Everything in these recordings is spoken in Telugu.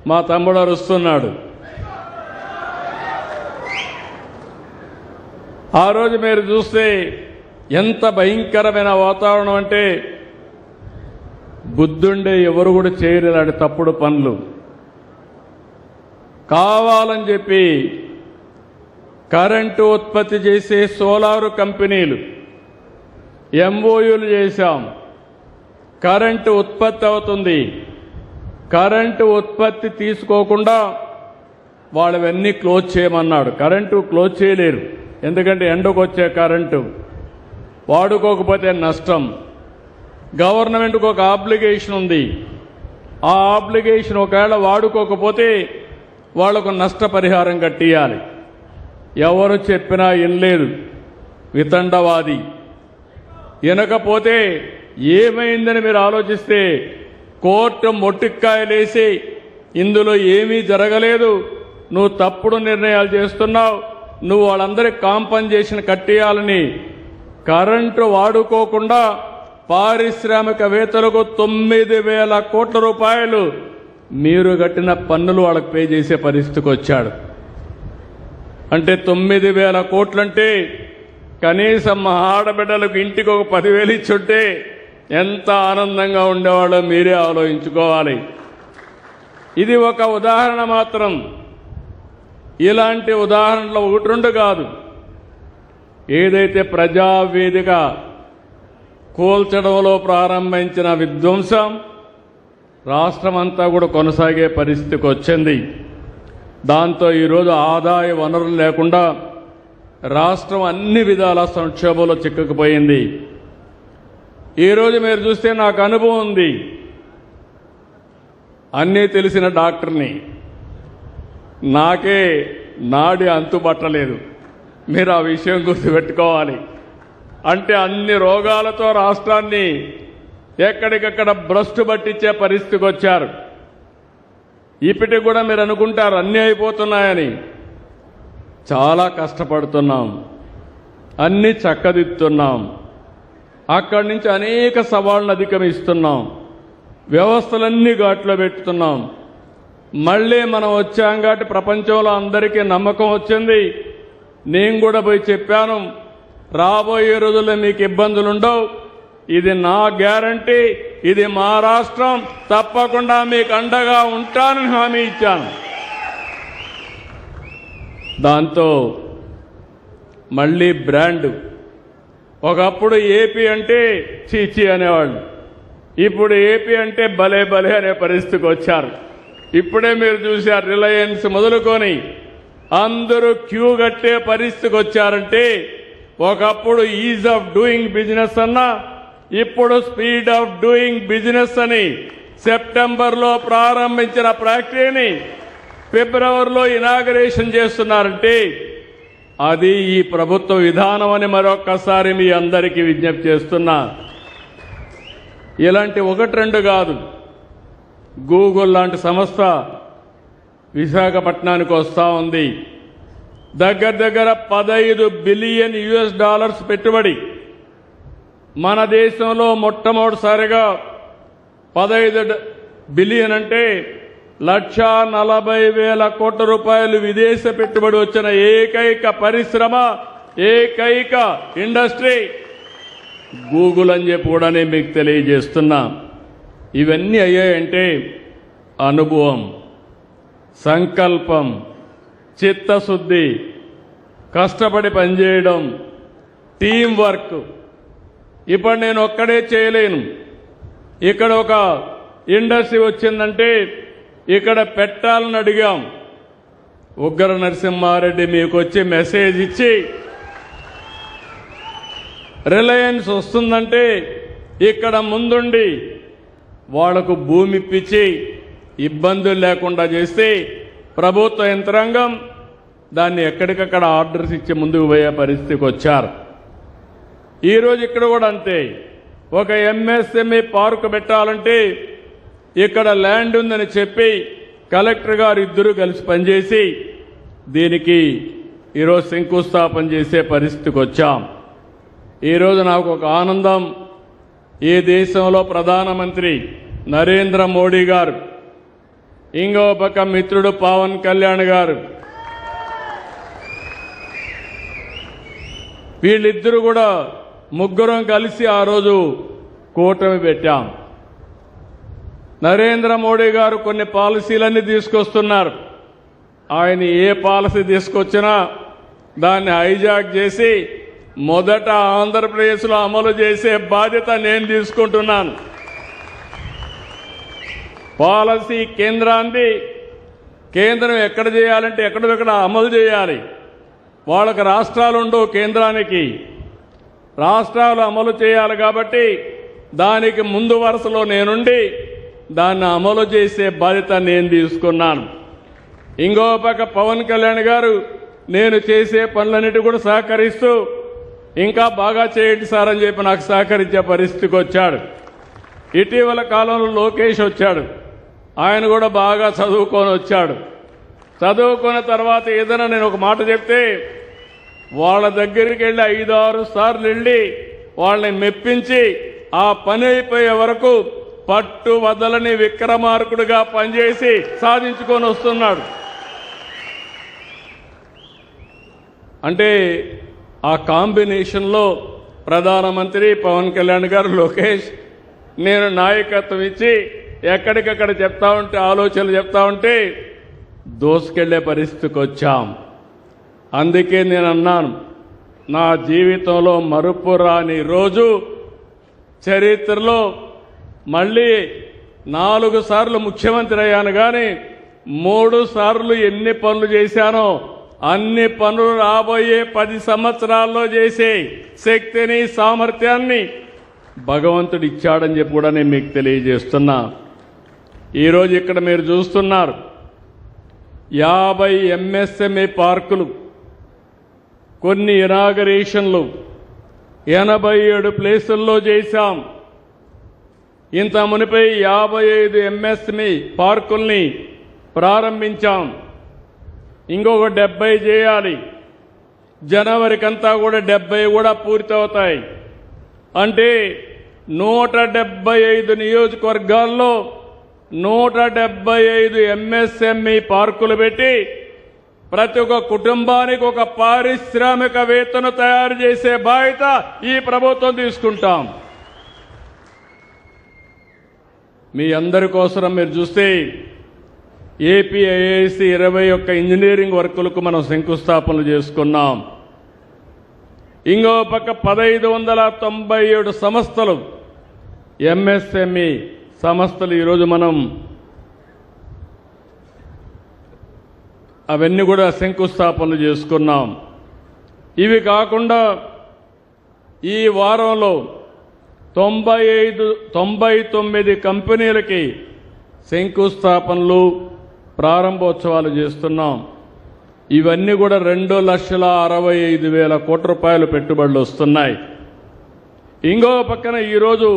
మా తమ్ముడు అరుస్తున్నాడు. ఆ రోజు మీరు చూస్తే ఎంత భయంకరమైన వాతావరణం అంటే బుద్ధుండే ఎవరు కూడా చేయరు ఇలాంటి తప్పుడు పనులు. కావాలని చెప్పి కరెంటు ఉత్పత్తి చేసే సోలారు కంపెనీలు ఎంఓయూలు చేశాం. కరెంటు ఉత్పత్తి అవుతుంది. కరెంటు ఉత్పత్తి తీసుకోకుండా వాళ్ళవన్నీ క్లోజ్ చేయమన్నాడు. కరెంటు క్లోజ్ చేయలేరు, ఎందుకంటే ఎండకు వచ్చే కరెంటు వాడుకోకపోతే నష్టం. గవర్నమెంట్కు ఒక ఆబ్లిగేషన్ ఉంది. ఆ ఆబ్లిగేషన్ ఒకవేళ వాడుకోకపోతే వాళ్లకు నష్టపరిహారం కట్టియాలి. ఎవరు చెప్పినా వినలేదు, వితండవాది. వినకపోతే ఏమైందని మీరు ఆలోచిస్తే కోర్టు మొట్టిక్కాయలేసి ఇందులో ఏమీ జరగలేదు, నువ్వు తప్పుడు నిర్ణయాలు చేస్తున్నావు, నువ్వు వాళ్ళందరికీ కాంపన్సేషన్ కట్టియాలని కరెంటు వాడుకోకుండా పారిశ్రామికవేత్తలకు 9,000 కోట్ల రూపాయలు మీరు కట్టిన పన్నులు వాళ్ళకి పే చేసే పరిస్థితికి వచ్చాడు. అంటే 9,000 కోట్లంటే కనీసం మా ఆడబిడ్డలకు ఇంటికి ఒక 10,000 ఇచ్చుంటే ఎంత ఆనందంగా ఉండేవాళ్ళో మీరే ఆలోచించుకోవాలి. ఇది ఒక ఉదాహరణ మాత్రం. ఇలాంటి ఉదాహరణలు 1-2 కాదు. ఏదైతే ప్రజావేదిక కూల్చడంలో ప్రారంభించిన విధ్వంసం రాష్ట్రమంతా కూడా కొనసాగే పరిస్థితికి వచ్చింది. దాంతో ఈరోజు ఆదాయ వనరులు లేకుండా రాష్ట్రం అన్ని విధాల సంక్షోభంలో చిక్కుకుపోయింది. ఈరోజు మీరు చూస్తే నాకు అనుభవం ఉంది. అన్నీ తెలిసిన డాక్టర్ని, నాకే నాడి అంతుపట్టలేదు. మీరు ఆ విషయం గుర్తుపెట్టుకోవాలి. అంటే అన్ని రోగాలతో రాష్ట్రాన్ని ఎక్కడికక్కడ భ్రష్టు పట్టించే పరిస్థితికి వచ్చారు. ఇప్పటికి కూడా మీరు అనుకుంటారు అన్నీ అయిపోతున్నాయని. చాలా కష్టపడుతున్నాం, అన్నీ చక్కదిద్దుతున్నాం. అక్కడి నుంచి అనేక సవాళ్లను అధిగమిస్తున్నాం. వ్యవస్థలన్నీ ఘాట్లో పెట్టుతున్నాం. మళ్ళీ మనం వచ్చాం కాబట్టి ప్రపంచంలో అందరికీ నమ్మకం వచ్చింది. నేను కూడా పోయి చెప్పాను, రాబోయే రోజుల్లో మీకు ఇబ్బందులు ఉండవు, ఇది నా గ్యారంటీ, ఇది మా రాష్ట్రం, తప్పకుండా మీకు అండగా ఉంటానని హామీ ఇచ్చాను. దాంతో మళ్ళీ బ్రాండ్. ఒకప్పుడు ఏపీ అంటే చీచీ అనేవాళ్ళు, ఇప్పుడు ఏపీ అంటే భలే భలే అనే పరిస్థితికి వచ్చారు. ఇప్పుడే మీరు చూశారు, రిలయన్స్ మొదలుకొని అందరూ క్యూ కట్టే పరిస్థితికి వచ్చారంటే ఒకప్పుడు ఈజ్ ఆఫ్ డూయింగ్ బిజినెస్ అన్నా ఇప్పుడు స్పీడ్ ఆఫ్ డూయింగ్ బిజినెస్ అని సెప్టెంబర్లో ప్రారంభించిన ఫ్యాక్టరీని ఫిబ్రవరిలో ఇనాగరేషన్ చేస్తున్నారంటే అది ఈ ప్రభుత్వ విధానం అని మరొక్కసారి మీ అందరికీ విజ్ఞప్తి చేస్తున్నా. ఇలాంటి 1-2 కాదు. గూగుల్ లాంటి సంస్థ విశాఖపట్నానికి వస్తూ ఉంది. దగ్గర 15 బిలియన్ US పెట్టుబడి. మన దేశంలో మొట్టమొదటిసారిగా 15 బిలియన్ అంటే 1,40,000 కోట్ల రూపాయలు విదేశ పెట్టుబడి వచ్చిన ఏకైక పరిశ్రమ, ఏకైక ఇండస్ట్రీ గూగుల్ అని చెప్పి కూడా నేను మీకు తెలియజేస్తున్నా. ఇవన్నీ అయ్యాయంటే అనుభవం, సంకల్పం, చిత్తశుద్ధి, కష్టపడి పనిచేయడం, టీం వర్క్. ఇప్పుడు నేను ఒక్కడే చేయలేను. ఇక్కడ ఒక ఇండస్ట్రీ వచ్చిందంటే ఇక్కడ పెట్టాలని అడిగాం. ఉగ్ర నరసింహారెడ్డి మీకు వచ్చి మెసేజ్ ఇచ్చి రిలయన్స్ వస్తుందంటే ఇక్కడ ముందుండి వాళ్లకు భూమి ఇప్పించి ఇబ్బందులు లేకుండా చేస్తే ప్రభుత్వ యంత్రాంగం దాన్ని ఎక్కడికక్కడ ఆర్డర్స్ ఇచ్చి ముందుకు పోయే పరిస్థితికి వచ్చారు. ఈరోజు ఇక్కడ కూడా అంతే. ఒక MSME పార్కు పెట్టాలంటే ఇక్కడ ల్యాండ్ ఉందని చెప్పి కలెక్టర్ గారు ఇద్దరు కలిసి పనిచేసి దీనికి ఈరోజు శంకుస్థాపన చేసే పరిస్థితికి వచ్చాం. ఈరోజు నాకు ఒక ఆనందం, ఈ దేశంలో ప్రధానమంత్రి నరేంద్ర మోడీ గారు ఇంకో పక్క మిత్రుడు పవన్ కళ్యాణ్ గారు. వీళ్ళిద్దరూ కూడా ముగ్గురం కలిసి ఆ రోజు కూటమి పెట్టాం. నరేంద్ర మోడీ గారు కొన్ని పాలసీలన్నీ తీసుకొస్తున్నారు. ఆయన ఏ పాలసీ తీసుకొచ్చినా దాన్ని హైజాక్ చేసి మొదట ఆంధ్రప్రదేశ్లో అమలు చేసే బాధ్యత నేను తీసుకుంటున్నాను. పాలసీ కేంద్రాన్ని కేంద్రం ఎక్కడ చేయాలంటే ఎక్కడెక్కడ అమలు చేయాలి. వాళ్ళకి రాష్ట్రాలు ఉండవు, కేంద్రానికి రాష్ట్రాలు అమలు చేయాలి. కాబట్టి దానికి ముందు వరుసలో నేనుండి దాన్ని అమలు చేసే బాధ్యత నేను తీసుకున్నాను. ఇంకో పక్క పవన్ కళ్యాణ్ గారు నేను చేసే పనులన్నిటి కూడా సహకరిస్తూ ఇంకా బాగా చేయండి సార్ అని చెప్పి నాకు సహకరించే పరిస్థితికి వచ్చాడు. ఇటీవల కాలంలో లోకేష్ వచ్చాడు. ఆయన కూడా బాగా చదువుకొని వచ్చాడు. చదువుకున్న తర్వాత ఏదైనా నేను ఒక మాట చెప్తే వాళ్ళ దగ్గరికి వెళ్ళి 5-6 సార్లు వెళ్ళి వాళ్ళని మెప్పించి ఆ పని అయిపోయే వరకు పట్టు వదలని విక్రమార్కుడిగా పనిచేసి సాధించుకొని వస్తున్నాడు. అంటే ఆ కాంబినేషన్లో ప్రధానమంత్రి పవన్ కళ్యాణ్ గారు, లోకేష్, నేను నాయకత్వం ఇచ్చి ఎక్కడికక్కడ చెప్తా ఉంటే, ఆలోచనలు చెప్తా ఉంటే దోసుకెళ్లే పరిస్థితికి వచ్చాం. అందుకే నేను అన్నాను, నా జీవితంలో మరుపురాని రోజు చరిత్రలో మళ్ళీ 4 సార్లు ముఖ్యమంత్రి అయ్యాను. కానీ 3 సార్లు ఎన్ని పనులు చేశానో అన్ని పనులు రాబోయే 10 సంవత్సరాల్లో చేసే శక్తిని, సామర్థ్యాన్ని భగవంతుడు ఇచ్చాడని చెప్పి కూడా నేను మీకు తెలియజేస్తున్నా. ఈరోజు ఇక్కడ మీరు చూస్తున్నారు 50 ఎంఎస్ఎంఈ పార్కులు, కొన్ని ఇనాగరేషన్లు 87 ప్లేసుల్లో చేశాం. ఇంత మునిపై 55 ఎంఎస్ఎంఈ పార్కుల్ని ప్రారంభించాం. ఇంకొక 70 చేయాలి. జనవరికంతా కూడా 70 కూడా పూర్తవుతాయి. అంటే 175 నియోజకవర్గాల్లో 175 ఎంఎస్ఎంఈ పార్కులు పెట్టి ప్రతి ఒక్క కుటుంబానికి ఒక పారిశ్రామికవేత్తను తయారు చేసే బాధ్యత ఈ ప్రభుత్వం తీసుకుంటాం. మీ అందరి కోసం మీరు చూస్తే ఏపీఐఐసి 21 ఇంజనీరింగ్ వర్కులకు మనం శంకుస్థాపనలు చేసుకున్నాం. ఇంకో పక్క 1597 సంస్థలు, ఎంఎస్ఎంఈ సంస్థలు ఈరోజు మనం అవన్నీ కూడా శంకుస్థాపనలు చేసుకున్నాం. ఇవి కాకుండా ఈ వారంలో 99 కంపెనీలకి శంకుస్థాపనలు, ప్రారంభోత్సవాలు చేస్తున్నాం. ఇవన్నీ కూడా 2,65,000 కోట్ల రూపాయలు పెట్టుబడులు వస్తున్నాయి. ఇంకో పక్కన ఈరోజు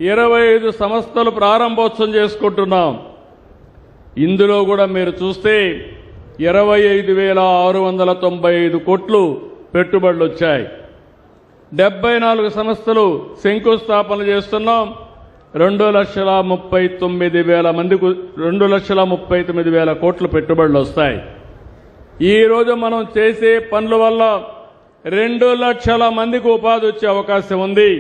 25 సంస్థలు ప్రారంభోత్సవం చేసుకుంటున్నాం. ఇందులో కూడా మీరు చూస్తే 25,695 కోట్లు పెట్టుబడులు వచ్చాయి. 74 సంస్థలు శంకుస్థాపన చేస్తున్నాం. 2,39,000 కోట్లు పెట్టుబడులు వస్తాయి. ఈ రోజు మనం చేసే పనుల వల్ల 2 లక్షల మందికి ఉపాధి వచ్చే అవకాశం ఉంది.